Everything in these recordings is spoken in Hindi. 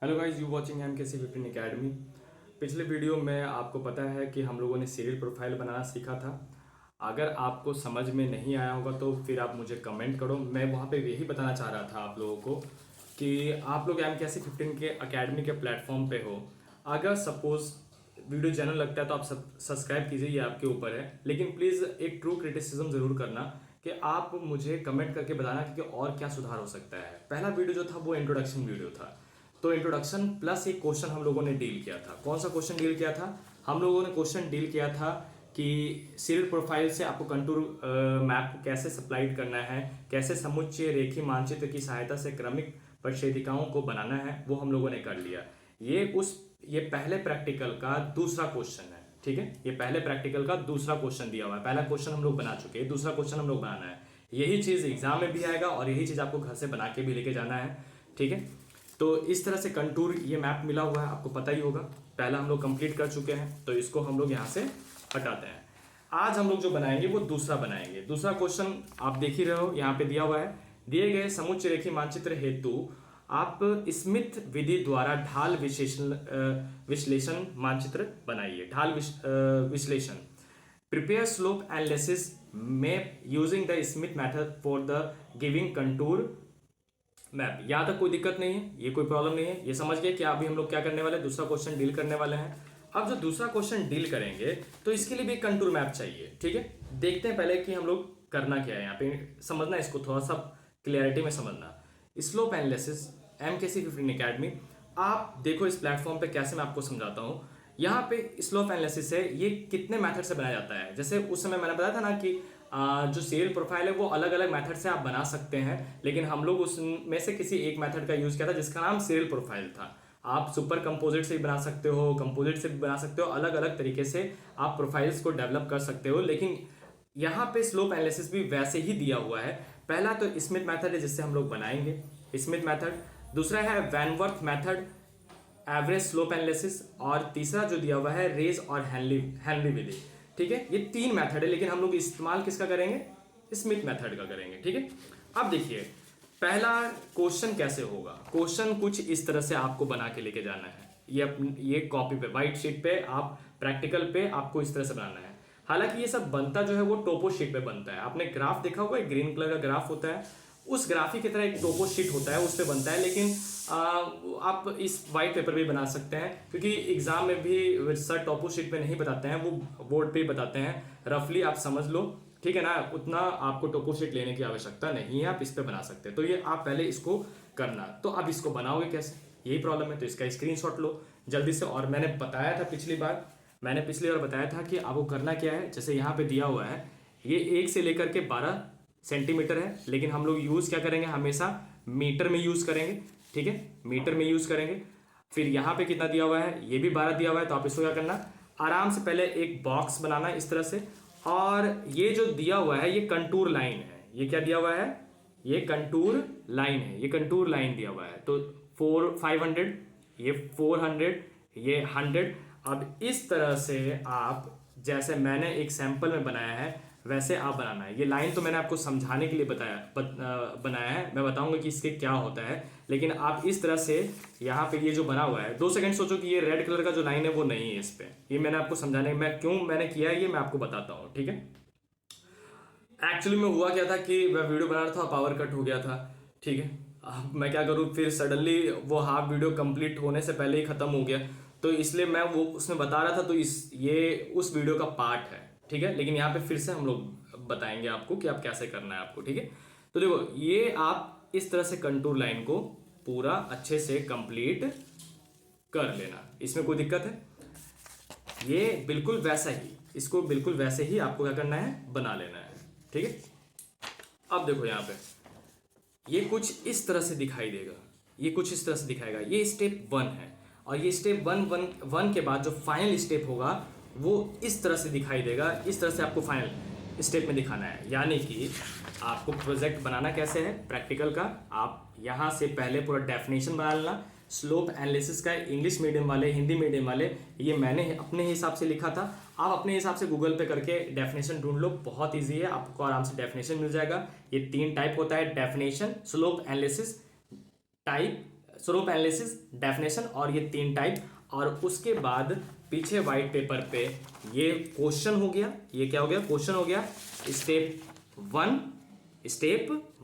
Hello guys, you watching MKC 15 academy. पिछले वीडियो में आपको पता है कि हम लोगों ने सीरियल प्रोफाइल बनाना सीखा था। अगर आपको समझ में नहीं आया होगा तो फिर आप मुझे कमेंट करो। मैं वहाँ पे यही बताना चाह रहा था आप लोगों को कि आप लोग MKC 15 के एकेडमी के प्लेटफॉर्म पे हो। अगर सपोज वीडियो जनरल लगता है तो आप सब्सक्राइब कीजिए, ये आपके ऊपर है। लेकिन प्लीज़ एक ट्रू क्रिटिसिज्म ज़रूर करना कि आप मुझे कमेंट करके बताना कि और क्या सुधार हो सकता है। पहला वीडियो जो था वो इंट्रोडक्शन वीडियो था, तो इंट्रोडक्शन प्लस एक क्वेश्चन हम लोगों ने डील किया था। कौन सा क्वेश्चन डील किया था? हम लोगों ने क्वेश्चन डील किया था कि सीरियल प्रोफाइल से आपको कंटूर मैप को कैसे सप्लाइड करना है, कैसे समुच्चय रेखीय मानचित्र की सहायता से क्रमिक प्रक्षेपिकाओं को बनाना है, वो हम लोगों ने कर लिया। ये पहले प्रैक्टिकल का दूसरा क्वेश्चन है, ठीक है। ये पहले प्रैक्टिकल का दूसरा क्वेश्चन दिया हुआ है। पहला क्वेश्चन हम लोग बना चुके हैं, दूसरा क्वेश्चन हम लोग बनाना है। यही चीज़ एग्जाम में भी आएगा और यही चीज़ आपको घर से बना के भी लेके जाना है, ठीक है। तो इस तरह से कंटूर ये मैप मिला हुआ है, आपको पता ही होगा। पहला हम लोग कंप्लीट कर चुके हैं, तो इसको हम लोग यहाँ से हटाते हैं। आज हम लोग जो बनाएंगे वो दूसरा बनाएंगे। दूसरा क्वेश्चन आप देख ही रहे हो, यहाँ पे दिया हुआ है। दिए गए समुच्चय रेखीय मानचित्र हेतु आप स्मिथ विधि द्वारा ढाल विश्लेषण मानचित्र बनाइए। विश्लेषण prepare slope analysis map using the Smith method for the giving contour map. यहाँ तक कोई दिक्कत नहीं है, ये कोई प्रॉब्लम नहीं है, ये समझ गए कि अभी हम लोग क्या करने वाले हैं, दूसरा क्वेश्चन डील करने वाले हैं। अब जो दूसरा क्वेश्चन डील करेंगे तो इसके लिए भी कंटूर मैप चाहिए, ठीक है। देखते हैं पहले कि हम लोग करना क्या है। यहाँ पे समझना, इसको थोड़ा सा क्लियरिटी में समझना। स्लोप एनालिसिस MKC 15 एकेडमी, आप देखो इस प्लेटफॉर्म पे कैसे मैं आपको समझाता हूँ। यहाँ पे स्लोप एनालिसिस है, ये कितने मेथड से बनाया जाता है। जैसे उस समय मैंने बताया था ना कि जो सीरियल प्रोफाइल है वो अलग अलग मेथड से आप बना सकते हैं, लेकिन हम लोग उसमें से किसी एक मेथड का यूज किया था जिसका नाम सीरियल प्रोफाइल था। आप सुपर कंपोजिट से भी बना सकते हो, कंपोजिट से भी बना सकते हो, अलग अलग तरीके से आप प्रोफाइल्स को डेवलप कर सकते हो। लेकिन यहाँ पे स्लोप एनालिसिस भी वैसे ही दिया हुआ है। पहला तो स्मिथ मेथड है जिससे हम लोग बनाएंगे, स्मिथ मेथड। दूसरा है वैनवर्थ मेथड, एवरेज स्लोप एनालिसिस। और तीसरा जो दिया हुआ है रेज और हेनरी विधि, ठीक है। ये तीन मेथड है, लेकिन हम लोग इस्तेमाल किसका करेंगे? स्मिथ मेथड का करेंगे, ठीक है। अब देखिए पहला क्वेश्चन कैसे होगा। क्वेश्चन कुछ इस तरह से आपको बना के लेके जाना है। ये कॉपी पे, व्हाइट शीट पे, आप प्रैक्टिकल पे आपको इस तरह से बनाना है। हालांकि ये सब बनता जो है वो टोपो शीट पे बनता है। आपने ग्राफ देखा होगा, एक ग्रीन कलर का ग्राफ होता है, उस ग्राफ की तरह एक टोपो शीट होता है, उस पे बनता है। लेकिन आप इस वाइट पेपर भी बना सकते हैं, क्योंकि एग्जाम में भी सर टोपो शीट पे नहीं बताते हैं, वो बोर्ड पे ही बताते हैं। रफली आप समझ लो, ठीक है ना। उतना आपको टोपो शीट लेने की आवश्यकता नहीं है, आप इस पे बना सकते हैं। तो ये आप पहले इसको करना। तो अब इसको बनाओगे कैसे, यही प्रॉब्लम है। तो इसका स्क्रीनशॉट लो जल्दी से। और मैंने बताया था पिछली बार बताया था कि आपको करना क्या है। जैसे यहाँ पे दिया हुआ है, ये 1 से लेकर के 12 सेंटीमीटर है, लेकिन हम लोग यूज क्या करेंगे, हमेशा मीटर में यूज करेंगे, ठीक है। मीटर में यूज करेंगे। फिर यहाँ पे कितना दिया हुआ है, ये भी 12 दिया हुआ है। तो आप इसको क्या करना, आराम से पहले एक बॉक्स बनाना इस तरह से। और ये जो दिया हुआ है ये कंटूर लाइन है। ये क्या दिया हुआ है, ये कंटूर लाइन है, ये कंटूर लाइन दिया हुआ है। तो 500, ये 400, ये 100। अब इस तरह से आप, जैसे मैंने एक सैंपल में बनाया है वैसे आप बनाना है। ये लाइन तो मैंने आपको समझाने के लिए बनाया है, मैं बताऊंगा कि इसके क्या होता है। लेकिन आप इस तरह से यहाँ पे ये जो बना हुआ है, 2 सेकंड सोचो कि ये रेड कलर का जो लाइन है वो नहीं है इस पे। ये मैंने आपको समझाने, मैं क्यों मैंने किया है ये मैं आपको बताता हूँ, ठीक है। एक्चुअली में हुआ क्या था कि मैं वीडियो बना रहा था, पावर कट हो गया था, ठीक है। अब मैं क्या करूँ, फिर सडनली वो हाफ वीडियो कंप्लीट होने से पहले ही खत्म हो गया। तो इसलिए मैं वो उसमें बता रहा था, तो ये उस वीडियो का पार्ट है, ठीक है। लेकिन यहाँ पे फिर से हम लोग बताएंगे आपको कि आप कैसे करना है आपको, ठीक है। तो देखो, ये आप इस तरह से कंटूर लाइन को पूरा अच्छे से कंप्लीट कर लेना, इसमें कोई दिक्कत है? ये बिल्कुल वैसा ही, इसको बिल्कुल वैसे ही आपको क्या करना है, बना लेना है, ठीक है। अब देखो यहाँ पे ये कुछ इस तरह से दिखाई देगा, ये कुछ इस तरह से दिखाएगा। ये स्टेप 1 है, और ये स्टेप 1 के बाद जो फाइनल स्टेप होगा वो इस तरह से दिखाई देगा। इस तरह से आपको फाइनल स्टेप में दिखाना है। यानी कि आपको प्रोजेक्ट बनाना कैसे है प्रैक्टिकल का, आप यहाँ से पहले पूरा डेफिनेशन बना लेना। स्लोप एनालिसिस का इंग्लिश मीडियम वाले, हिंदी मीडियम वाले, ये मैंने अपने हिसाब से लिखा था। आप अपने हिसाब से गूगल पे करके डेफिनेशन ढूंढ लो, बहुत इजी है, आपको आराम से डेफिनेशन मिल जाएगा। ये 3 टाइप होता है डेफिनेशन, स्लोप एनालिसिस, टाइप स्वरूप एनालिसिस, डेफिनेशन और ये 3 टाइप। और उसके बाद पीछे वाइट पेपर पे ये क्वेश्चन हो गया, ये क्या हो गया, क्वेश्चन हो गया। स्टेप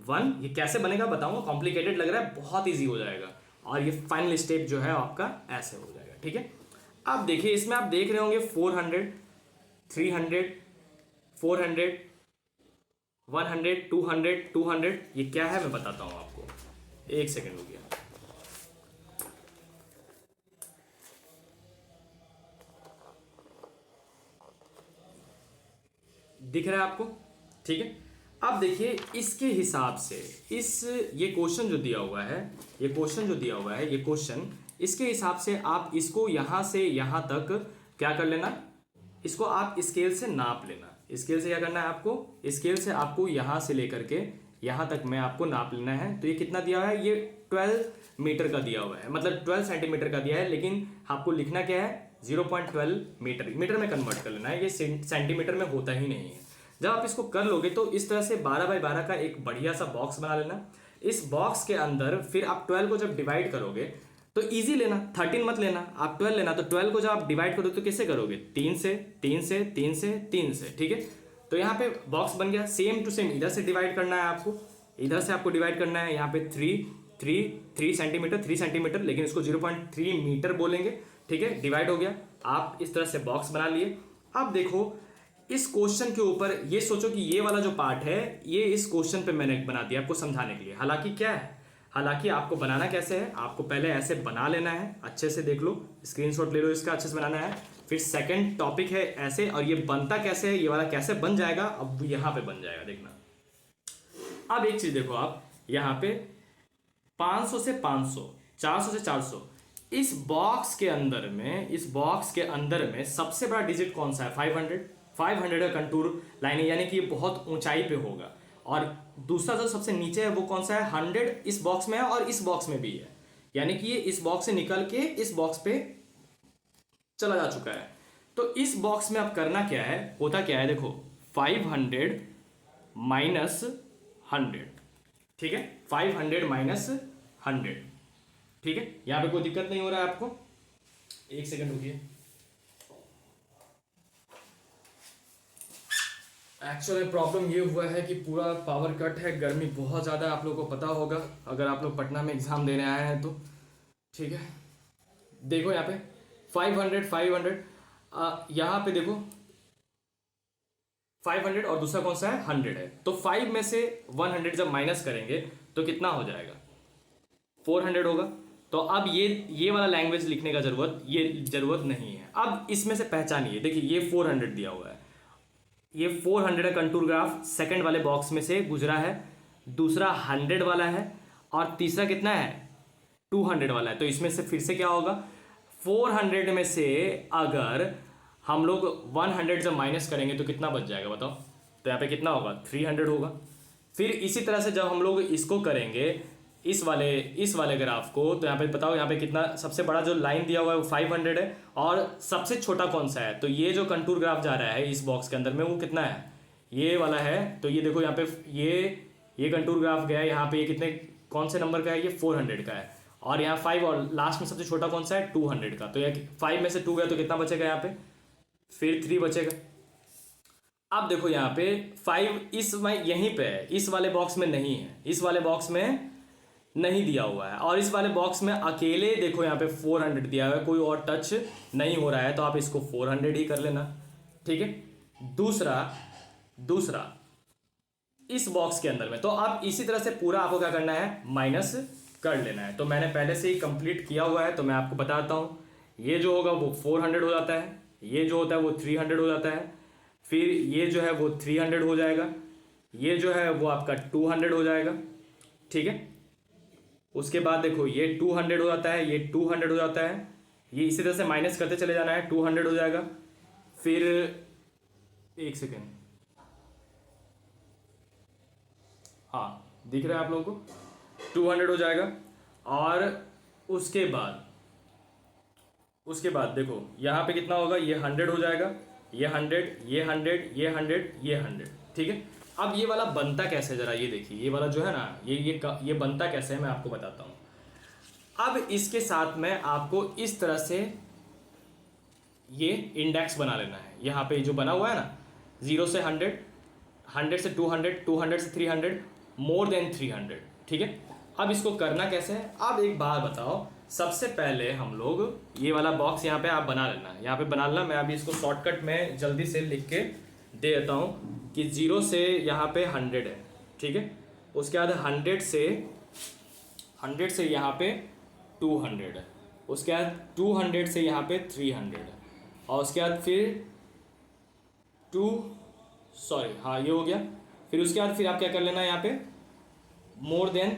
1 ये कैसे बनेगा बताऊंगा, कॉम्प्लिकेटेड लग रहा है, बहुत ईजी हो जाएगा। और ये फाइनल स्टेप जो है आपका ऐसे हो जाएगा, ठीक है। अब देखिए इसमें आप देख रहे होंगे 400, 300, 400, 100, 200, 200, ये क्या है मैं बताता हूं आपको, एक सेकेंड हो गया। दिख रहा है आपको, ठीक है। अब देखिए इसके हिसाब से ये क्वेश्चन जो दिया हुआ है, ये क्वेश्चन इसके हिसाब से आप इसको यहां से यहां तक क्या कर लेना, इसको आप स्केल से नाप लेना। स्केल से क्या करना है आपको, स्केल से आपको यहां से लेकर के यहां तक में आपको नाप लेना है। तो ये कितना दिया हुआ है, ये 12 मीटर का दिया हुआ है, मतलब 12 सेंटीमीटर का दिया है, लेकिन आपको लिखना क्या है 0.12 मीटर, मीटर में कन्वर्ट कर लेना है, ये सेंटीमीटर में होता ही नहीं है। जब आप इसको कर लोगे तो इस तरह से 12 बाई 12 का एक बढ़िया सा बॉक्स बना लेना। इस बॉक्स के अंदर फिर आप 12 को जब डिवाइड करोगे तो इजी लेना, 13 मत लेना, आप 12 लेना। तो 12 को जब आप डिवाइड करोगे तो कैसे करोगे, 3 से 3 से 3 से 3 से, ठीक है। तो यहाँ पे बॉक्स बन गया। सेम टू सेम इधर से डिवाइड करना है आपको, इधर से आपको डिवाइड करना है। यहाँ पे 3 सेंटीमीटर, 3 सेंटीमीटर, लेकिन इसको 0.3 मीटर बोलेंगे, ठीक है। डिवाइड हो गया, आप इस तरह से बॉक्स बना लिए। अब देखो इस क्वेश्चन के ऊपर ये सोचो कि ये वाला जो पार्ट है ये इस क्वेश्चन पे मैंने बना दिया आपको समझाने के लिए। हालांकि क्या है, हालांकि आपको बनाना कैसे है, आपको पहले ऐसे बना लेना है, अच्छे से देख लो, स्क्रीनशॉट ले लो, इसका अच्छे से बनाना है। फिर सेकंड टॉपिक है ऐसे, और ये बनता कैसे है, ये वाला कैसे बन जाएगा, अब यहाँ पे बन जाएगा, देखना। अब एक चीज देखो, आप यहाँ पे 500 से 500, 400 से 400, इस बॉक्स के अंदर में सबसे बड़ा डिजिट कौन सा है, 500 का कंटूर लाइन है, यानी कि ये बहुत ऊंचाई पे होगा। और दूसरा जो सबसे नीचे है वो कौन सा है, 100 इस बॉक्स में है और इस बॉक्स में भी है, यानी कि ये इस बॉक्स से निकल के इस बॉक्स पे चला जा चुका है। तो इस बॉक्स में अब करना क्या है, होता क्या है, देखो 500 माइनस 100, ठीक है, 500 माइनस 100, ठीक है। यहां पे कोई दिक्कत नहीं हो रहा है आपको, एक सेकंड रुकिए। एक्चुअली प्रॉब्लम ये हुआ है कि पूरा पावर कट है, गर्मी बहुत ज़्यादा, आप लोगों को पता होगा अगर आप लोग पटना में एग्ज़ाम देने आए हैं तो, ठीक है। देखो यहाँ पे 500 यहाँ पे देखो 500 और दूसरा कौन सा है 100 है। तो 5 में से 100 जब माइनस करेंगे तो कितना हो जाएगा, 400 होगा। तो अब ये वाला लैंग्वेज लिखने का जरूरत नहीं है। अब इसमें से पहचानिए, देखिए ये 400 दिया हुआ है, ये 400 का कंटूर ग्राफ सेकंड वाले बॉक्स में से गुजरा है, दूसरा 100 वाला है और तीसरा कितना है 200 वाला है। तो इसमें से फिर से क्या होगा, 400 में से अगर हम लोग 100 जब माइनस करेंगे तो कितना बच जाएगा बताओ, तो यहाँ पे कितना होगा 300 होगा। फिर इसी तरह से जब हम लोग इसको करेंगे इस वाले ग्राफ को, तो यहाँ पे बताओ यहाँ पे कितना, सबसे बड़ा जो लाइन दिया हुआ है वो 500 है और सबसे छोटा कौन सा है, तो ये जो कंटूर ग्राफ जा रहा है इस बॉक्स के अंदर में वो कितना है, ये वाला है। तो ये देखो यहाँ पे ये कंटूर ग्राफ गया है, यहाँ पे ये कितने कौन से नंबर का है, ये 400 का है, और यहाँ 5 और लास्ट में सबसे छोटा कौन सा है 200 का। तो ये 5 में से 2 गया तो कितना बचेगा यहाँ पे, फिर 3 बचेगा। अब देखो यहाँ पे 5 यहीं पे है, इस वाले बॉक्स में नहीं है, इस वाले बॉक्स में नहीं दिया हुआ है, और इस वाले बॉक्स में अकेले देखो यहाँ पे 400 दिया हुआ है, कोई और टच नहीं हो रहा है, तो आप इसको 400 ही कर लेना, ठीक है। दूसरा इस बॉक्स के अंदर में, तो आप इसी तरह से पूरा आपको क्या करना है माइनस कर लेना है। तो मैंने पहले से ही कंप्लीट किया हुआ है, तो मैं आपको बताता हूँ। ये जो होगा वो 400 हो जाता है, ये जो होता है वो 300 हो जाता है, फिर ये जो है वो 300 हो जाएगा, ये जो है वो आपका 200 हो जाएगा, ठीक है। उसके बाद देखो ये 200 हो जाता है, ये 200 हो जाता है, ये इसी तरह से माइनस करते चले जाना है, 200 हो जाएगा। फिर एक सेकेंड, हाँ दिख रहा है आप लोगों को, 200 हो जाएगा। और उसके बाद देखो यहाँ पे कितना होगा, ये 100 हो जाएगा, ये 100, ये 100, ये 100, ये 100, ठीक है। अब ये वाला बनता कैसे, जरा ये देखिए, ये वाला जो है ना ये बनता कैसे है मैं आपको बताता हूँ। अब इसके साथ में आपको इस तरह से ये इंडेक्स बना लेना है। यहाँ पे जो बना हुआ है ना, 0 से 100, 100 से 200, 200 से 300, मोर देन 300, ठीक है। अब इसको करना कैसे है, अब एक बात बताओ। सबसे पहले हम लोग ये वाला बॉक्स यहाँ पे आप बना लेना, यहाँ पे बना लेना। मैं अभी इसको शॉर्टकट में जल्दी से लिख के दे देता हूँ कि 0 से यहाँ पे 100 है, ठीक है। उसके बाद 100 से यहाँ पे 200 है, उसके बाद 200 से यहाँ पे 300 है, और उसके बाद फिर ये हो गया। फिर उसके बाद फिर आप क्या कर लेना, यहाँ पे मोर देन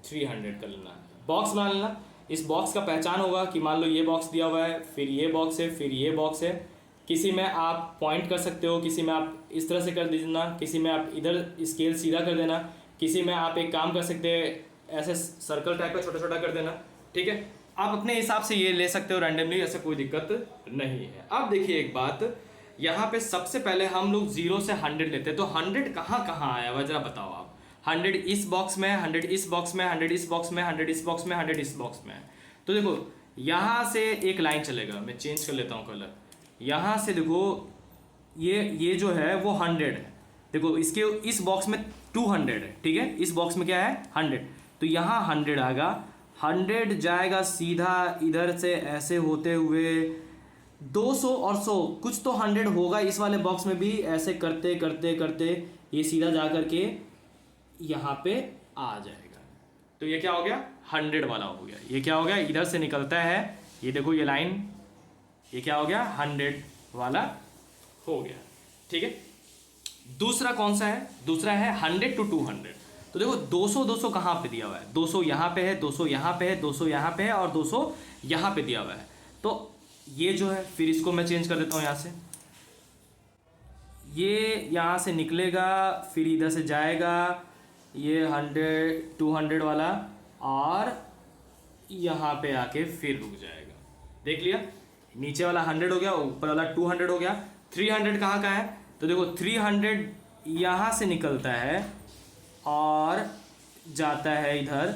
300 कर लेना, बॉक्स बना लेना। इस बॉक्स का पहचान होगा कि मान लो ये बॉक्स दिया हुआ है, फिर ये बॉक्स है, फिर ये बॉक्स है। किसी में आप पॉइंट कर सकते हो, किसी में आप इस तरह से कर देना, किसी में आप इधर स्केल सीधा कर देना, किसी में आप एक काम कर सकते हैं ऐसे सर्कल टाइप का छोटा छोटा कर देना, ठीक है। आप अपने हिसाब से ये ले सकते हो रैंडमली, ऐसे कोई दिक्कत नहीं है। अब देखिए एक बात, यहाँ पे सबसे पहले हम लोग 0 से 100 लेते हैं, तो 100 कहाँ कहाँ आया हुआ जरा बताओ आप। 100 इस बॉक्स में, 100 इस बॉक्स में, 100 इस बॉक्स में, 100 इस बॉक्स में, 100 इस बॉक्स में। तो देखो यहाँ से एक लाइन चलेगा, मैं चेंज कर लेता हूँ कलर। यहाँ से देखो ये जो है वो 100 है, देखो इसके इस बॉक्स में 200 है, ठीक है। इस बॉक्स में क्या है 100, तो यहाँ 100 आएगा। 100 जाएगा सीधा इधर से ऐसे होते हुए 200 और 100, कुछ तो 100 होगा इस वाले बॉक्स में भी। ऐसे करते करते करते ये सीधा जा करके यहाँ पे आ जाएगा। तो ये क्या हो गया, 100 वाला हो गया। ये क्या हो गया, इधर से निकलता है, ये देखो ये लाइन, ये क्या हो गया 100 वाला हो गया, ठीक है। दूसरा कौन सा है, दूसरा है 100 to 200। तो देखो 200 200 कहाँ पे दिया हुआ है, 200 यहाँ पे है, 200 यहाँ पे है, 200 यहाँ पे है, और 200 यहाँ पे दिया हुआ है। तो ये जो है, फिर इसको मैं चेंज कर देता हूँ यहाँ से, ये यहाँ से निकलेगा, फिर इधर से जाएगा ये 100 200 वाला, और यहाँ पे आके फिर रुक जाएगा। देख लिया, नीचे वाला 100 हो गया, ऊपर वाला 200 हो गया। 300 कहाँ का है, तो देखो 300 यहाँ से निकलता है और जाता है इधर।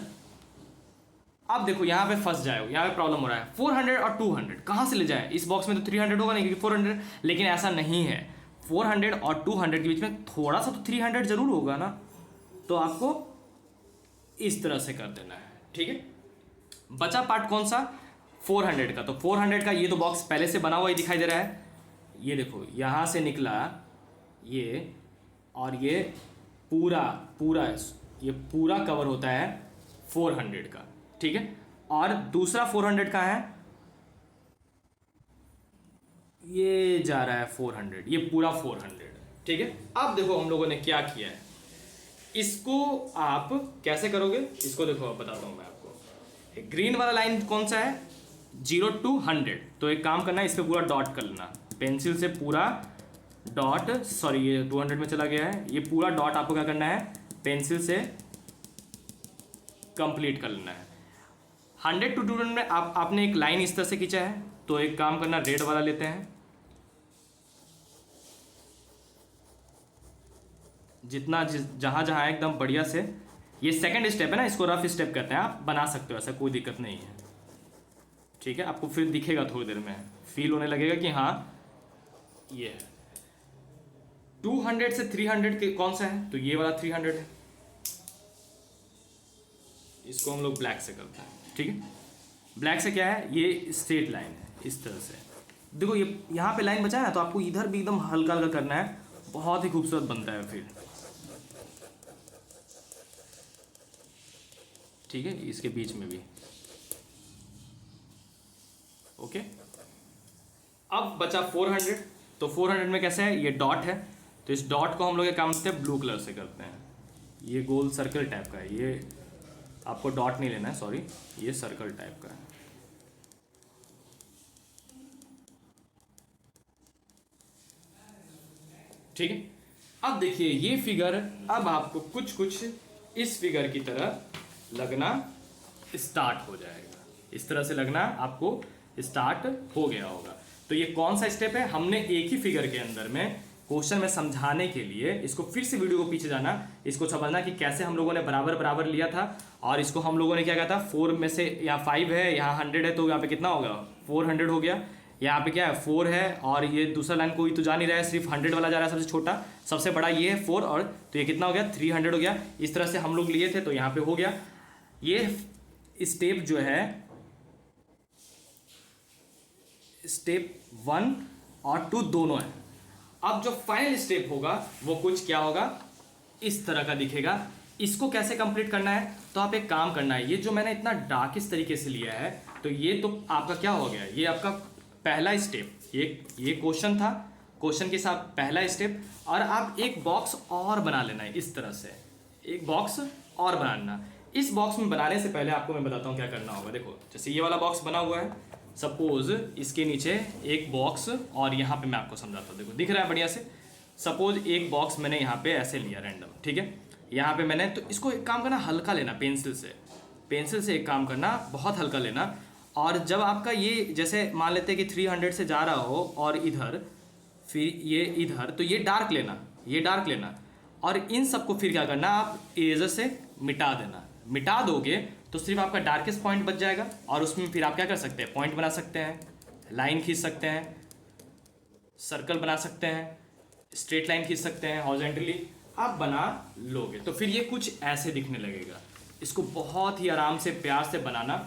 अब देखो यहाँ पे फंस जाए, यहाँ पे प्रॉब्लम हो रहा है। 400 और 200 कहाँ से ले जाए, इस बॉक्स में तो 300 होगा नहीं, क्योंकि 400, लेकिन ऐसा नहीं है। 400 और 200 के बीच में थोड़ा सा तो 300 जरूर होगा ना, तो आपको इस तरह से कर देना है, ठीक है। बचा पार्ट कौन सा, 400 का। तो 400 का ये तो बॉक्स पहले से बना हुआ ही दिखाई दे रहा है। ये देखो यहाँ से निकला ये, और ये पूरा ये पूरा कवर होता है 400 का, ठीक है। और दूसरा 400 का है, ये जा रहा है 400, ये पूरा 400, ठीक है। अब देखो हम लोगों ने क्या किया है, इसको आप कैसे करोगे, इसको देखो अब बताता हूँ मैं आपको। ग्रीन वाला लाइन कौन सा है, 0 to 100। तो एक काम करना है, इस पर पूरा डॉट कर लेना पेंसिल से, पूरा डॉट, सॉरी ये 200 में चला गया है, ये पूरा डॉट आपको क्या करना है, पेंसिल से कंप्लीट कर लेना है। 100 to 200 में आपने एक लाइन इस तरह से खींचा है, तो एक काम करना, रेड वाला लेते हैं, जितना जहाँ जहाँ एकदम बढ़िया से। ये सेकंड स्टेप है ना, इसको रफ स्टेप कहते हैं, आप बना सकते हो, ऐसा कोई दिक्कत नहीं है, ठीक है। आपको फिर दिखेगा थोड़ी देर में, फील होने लगेगा कि हाँ ये है। 200 से 300 के कौन सा है, तो ये वाला 300 है। इसको हम लोग ब्लैक से करते हैं, ठीक है। ब्लैक से क्या है, ये स्ट्रेट लाइन है, इस तरह से। देखो ये यहाँ पे लाइन बचा है, तो आपको इधर भी एकदम हल्का हल्का करना है, बहुत ही खूबसूरत बनता है फिर, ठीक है। इसके बीच में भी, ओके। अब बचा 400, तो 400 में कैसे है, ये डॉट है, तो इस डॉट को हम लोग एक काम करते हैं, ब्लू कलर से करते हैं। ये गोल सर्कल टाइप का है, ये आपको डॉट नहीं लेना है, सॉरी, ये सर्कल टाइप का है, ठीक है। अब देखिए ये फिगर, अब आपको कुछ कुछ इस फिगर की तरह लगना स्टार्ट हो जाएगा, इस तरह से लगना आपको स्टार्ट हो गया होगा। तो ये कौन सा स्टेप है, हमने एक ही फिगर के अंदर में क्वेश्चन में समझाने के लिए इसको फिर से वीडियो को पीछे जाना, इसको समझना कि कैसे हम लोगों ने बराबर बराबर लिया था, और इसको हम लोगों ने क्या कहा था 4 में से यहाँ 5 है, यहाँ 100 है, तो यहाँ पे कितना होगा 400 हो गया। यहाँ पे क्या है 4 है, और ये दूसरा लाइन कोई तो जा नहीं रहा है, सिर्फ 100 वाला जा रहा है सबसे छोटा, सबसे बड़ा ये है 4, और तो ये कितना हो गया 300 हो गया। इस तरह से हम लोग लिए थे, तो यहाँ पे हो गया। ये स्टेप जो है स्टेप 1 और 2 दोनों है। अब जो फाइनल स्टेप होगा वो कुछ क्या होगा, इस तरह का दिखेगा। इसको कैसे कंप्लीट करना है, तो आप एक काम करना है, ये जो मैंने इतना डार्क इस तरीके से लिया है, तो ये तो आपका क्या हो गया, ये आपका पहला स्टेप, ये क्वेश्चन था, क्वेश्चन के साथ पहला स्टेप। और आप एक बॉक्स और बना लेना है, इस तरह से एक बॉक्स और बना लेना। इस बॉक्स में बनाने से पहले आपको मैं बताता हूँ क्या करना होगा। देखो जैसे ये वाला बॉक्स बना हुआ है, सपोज इसके नीचे एक बॉक्स, और यहाँ पे मैं आपको समझाता हूँ, देखो दिख रहा है बढ़िया से। सपोज एक बॉक्स मैंने यहाँ पे ऐसे लिया रैंडम, ठीक है, यहाँ पे मैंने, तो इसको एक काम करना हल्का लेना, पेंसिल से एक काम करना, बहुत हल्का लेना। और जब आपका ये जैसे मान लेते हैं कि 300 से जा रहा हो और इधर, फिर ये इधर, तो ये डार्क लेना, और इन सबको फिर क्या करना, आप इरेजर से मिटा देना। मिटा दोगे तो सिर्फ आपका डार्केस्ट पॉइंट बच जाएगा, और उसमें फिर आप क्या कर सकते हैं, पॉइंट बना सकते हैं, लाइन खींच सकते हैं, सर्कल बना सकते हैं, स्ट्रेट लाइन खींच सकते हैं, हॉरिजॉन्टली आप बना लोगे तो फिर ये कुछ ऐसे दिखने लगेगा। इसको बहुत ही आराम से प्यार से बनाना,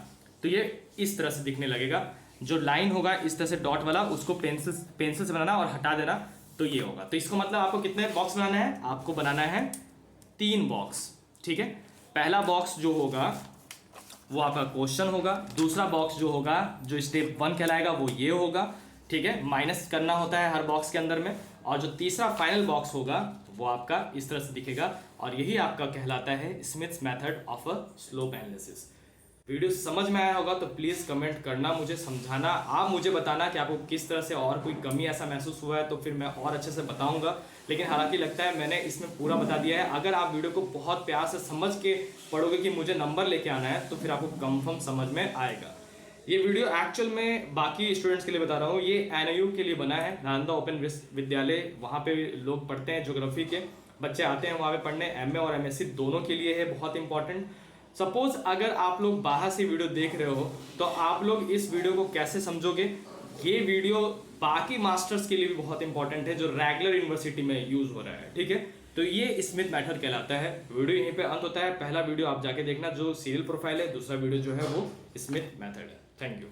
तो ये इस तरह से दिखने लगेगा। जो लाइन होगा इस तरह से डॉट वाला, उसको पेंसिल से बनाना और हटा देना, तो ये होगा। तो इसको मतलब आपको कितने बॉक्स बनाना है, आपको बनाना है 3 बॉक्स, ठीक है। पहला बॉक्स जो होगा वो आपका क्वेश्चन होगा, दूसरा बॉक्स जो होगा जो स्टेप 1 कहलाएगा वो ये होगा, ठीक है, माइनस करना होता है हर बॉक्स के अंदर में। और जो तीसरा फाइनल बॉक्स होगा वो आपका इस तरह से दिखेगा, और यही आपका कहलाता है Smiths method of a slope analysis. Video समझ में आया होगा तो प्लीज़ कमेंट करना, मुझे समझाना, आप मुझे बताना कि आपको किस तरह से और कोई कमी ऐसा महसूस हुआ है, तो फिर मैं और अच्छे से बताऊंगा। लेकिन हालांकि लगता है मैंने इसमें पूरा बता दिया है। अगर आप वीडियो को बहुत प्यार से समझ के पढ़ोगे कि मुझे नंबर लेके आना है, तो फिर आपको कंफर्म समझ में आएगा। ये वीडियो एक्चुअल में बाकी स्टूडेंट्स के लिए बता रहा हूँ, ये NIU के लिए बना है, नालंदा ओपन विश्वविद्यालय, वहाँ पे लोग पढ़ते हैं, ज्योग्राफी के बच्चे आते हैं वहाँ पे पढ़ने, MA और MSc दोनों के लिए है, बहुत इंपॉर्टेंट। सपोज अगर आप लोग बाहर से वीडियो देख रहे हो, तो आप लोग इस वीडियो को कैसे समझोगे, ये वीडियो बाकी मास्टर्स के लिए भी बहुत इंपॉर्टेंट है जो रेगुलर यूनिवर्सिटी में यूज हो रहा है, ठीक है। तो ये स्मिथ मेथड कहलाता है। वीडियो यहीं पे अंत होता है। पहला वीडियो आप जाके देखना जो सीरियल प्रोफाइल है, दूसरा वीडियो जो है वो स्मिथ मेथड है। Thank you.